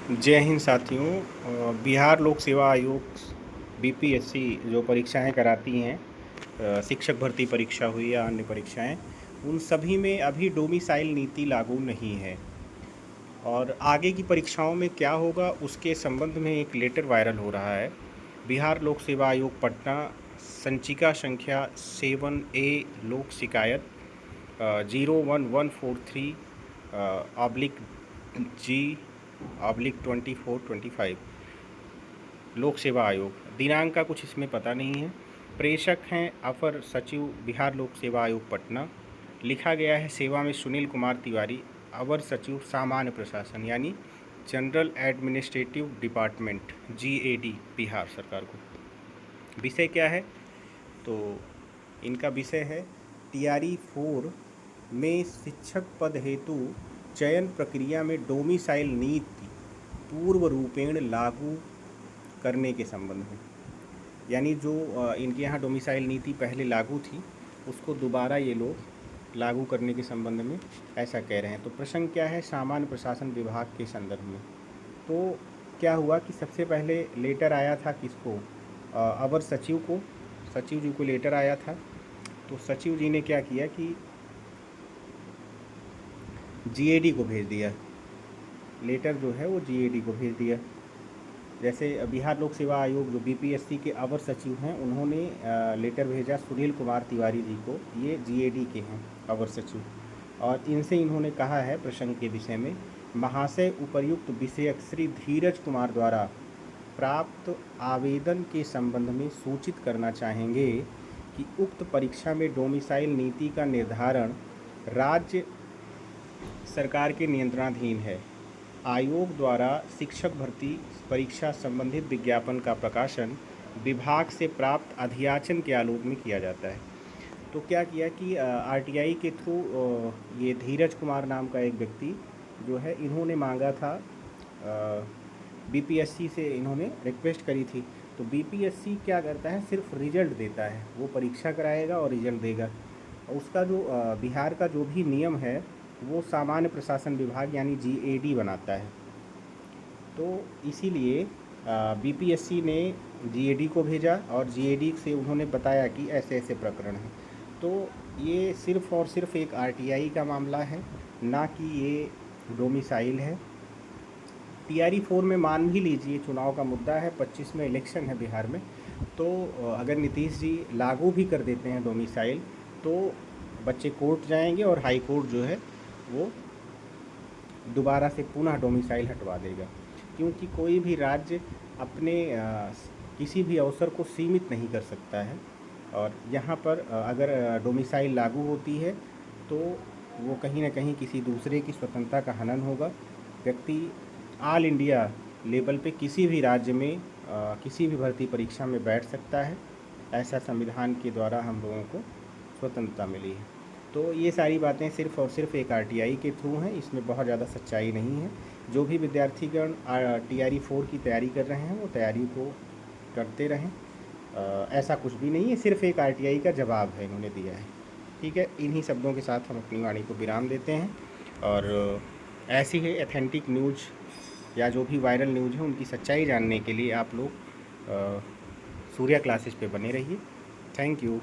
जय हिंद साथियों। बिहार लोक सेवा आयोग बीपीएससी जो परीक्षाएं कराती हैं, शिक्षक भर्ती परीक्षा हुई या अन्य परीक्षाएं, उन सभी में अभी डोमिसाइल नीति लागू नहीं है। और आगे की परीक्षाओं में क्या होगा उसके संबंध में एक लेटर वायरल हो रहा है। बिहार लोक सेवा आयोग पटना, संचिका संख्या 7A लोक शिकायत 01143/G/2425 लोक सेवा आयोग। दिनांक का कुछ इसमें पता नहीं है। प्रेषक हैं अपर सचिव बिहार लोक सेवा आयोग पटना। लिखा गया है सेवा में सुनील कुमार तिवारी, अवर सचिव सामान्य प्रशासन यानी general administrative department GAD Bihar सरकार को। विषय क्या है? तो इनका विषय है TRE 4 में शिक्षक पद हेतु चयन प्रक्रिया में डोमिसाइल नीति पूर्व रूपेण लागू करने के संबंध में। यानी जो इनके यहाँ डोमिसाइल नीति पहले लागू थी उसको दोबारा ये लोग लागू करने के संबंध में ऐसा कह रहे हैं। तो प्रसंग क्या है? सामान्य प्रशासन विभाग के संदर्भ में। तो क्या हुआ कि सबसे पहले लेटर आया था किसको? अवर सचिव को, सचिव जी को लेटर आया था। तो सचिव जी ने क्या किया कि GAD को भेज दिया। लेटर जो है वो GAD को भेज दिया। जैसे बिहार लोक सेवा आयोग जो BPSC के अवर सचिव हैं, उन्होंने लेटर भेजा सुनील कुमार तिवारी जी को। ये GAD के हैं अवर सचिव, और इनसे इन्होंने कहा है प्रसंग के विषय में, महाशय उपर्युक्त विषयक श्री धीरज कुमार द्वारा प्राप्त आवेदन के संबंध में सूचित करना चाहेंगे कि उक्त परीक्षा में डोमिसाइल नीति का निर्धारण राज्य सरकार के नियंत्रणाधीन है। आयोग द्वारा शिक्षक भर्ती परीक्षा संबंधित विज्ञापन का प्रकाशन विभाग से प्राप्त अधियाचन के आलोक में किया जाता है। तो क्या किया कि RTI के थ्रू ये धीरज कुमार नाम का एक व्यक्ति जो है, इन्होंने मांगा था BPSC से, इन्होंने रिक्वेस्ट करी थी। तो BPSC क्या करता है? सिर्फ रिजल्ट देता है, वो परीक्षा कराएगा और रिजल्ट देगा। उसका जो बिहार का जो भी नियम है वो सामान्य प्रशासन विभाग यानी GAD बनाता है। तो इसीलिए BPSC ने GAD को भेजा और GAD से उन्होंने बताया कि ऐसे ऐसे प्रकरण हैं। तो ये सिर्फ़ और सिर्फ एक RTI का मामला है, ना कि ये डोमिसाइल है। TRE 4 में मान भी लीजिए चुनाव का मुद्दा है, 25 में इलेक्शन है बिहार में, तो अगर नीतीश जी लागू भी कर देते हैं डोमिसाइल तो बच्चे कोर्ट जाएंगे और हाई कोर्ट जो है वो दोबारा से पुनः डोमिसाइल हटवा देगा। क्योंकि कोई भी राज्य अपने किसी भी अवसर को सीमित नहीं कर सकता है, और यहाँ पर अगर डोमिसाइल लागू होती है तो वो कहीं ना कहीं किसी दूसरे की स्वतंत्रता का हनन होगा। व्यक्ति ऑल इंडिया लेवल पे किसी भी राज्य में किसी भी भर्ती परीक्षा में बैठ सकता है। ऐसा संविधान के द्वारा हम लोगों को स्वतंत्रता मिली है। तो ये सारी बातें सिर्फ़ और सिर्फ एक RTI के थ्रू हैं, इसमें बहुत ज़्यादा सच्चाई नहीं है। जो भी विद्यार्थीगण TRE 4 की तैयारी कर रहे हैं वो तैयारी को करते रहें। ऐसा कुछ भी नहीं है, सिर्फ एक RTI का जवाब है इन्होंने दिया है। ठीक है, इन्हीं शब्दों के साथ हम अपनी वाणी को विराम देते हैं। और ऐसी ही एथेंटिक न्यूज़ या जो भी वायरल न्यूज़ है उनकी सच्चाई जानने के लिए आप लोग सूर्या क्लासेस पे बने रहिए। Thank you.